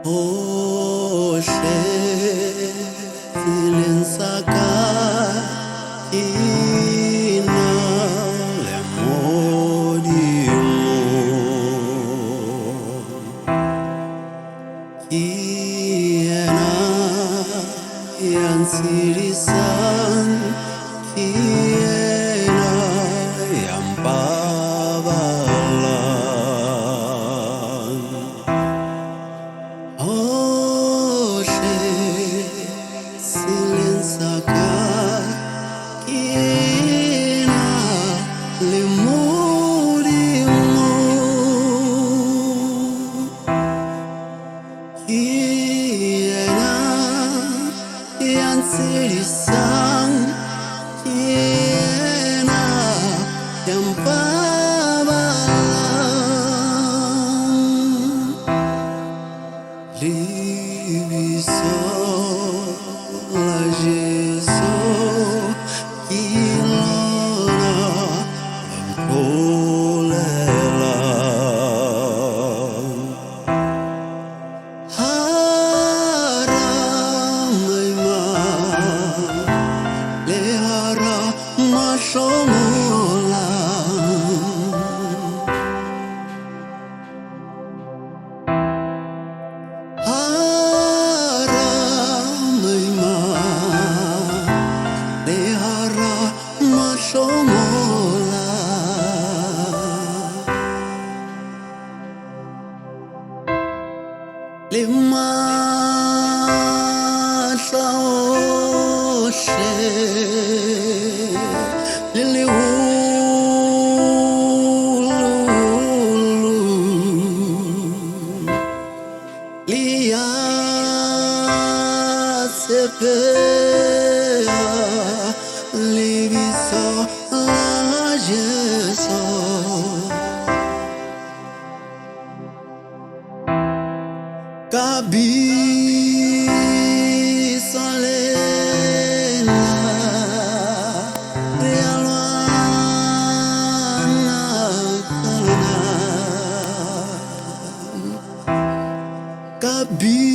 Oshe zilinsaka ina lemodimo kiena yansirisan kiena yampabalan Oshe zilinsaka ina lemodimo kiena yansirisan kiena yampabalan Liviso la Jesu ilona kolela Haramayma lehara mashomola Haramayma lehara mashomola Lima Oshe Lia sepea liviso la Jesu kabisa lena realwana kalana kabisa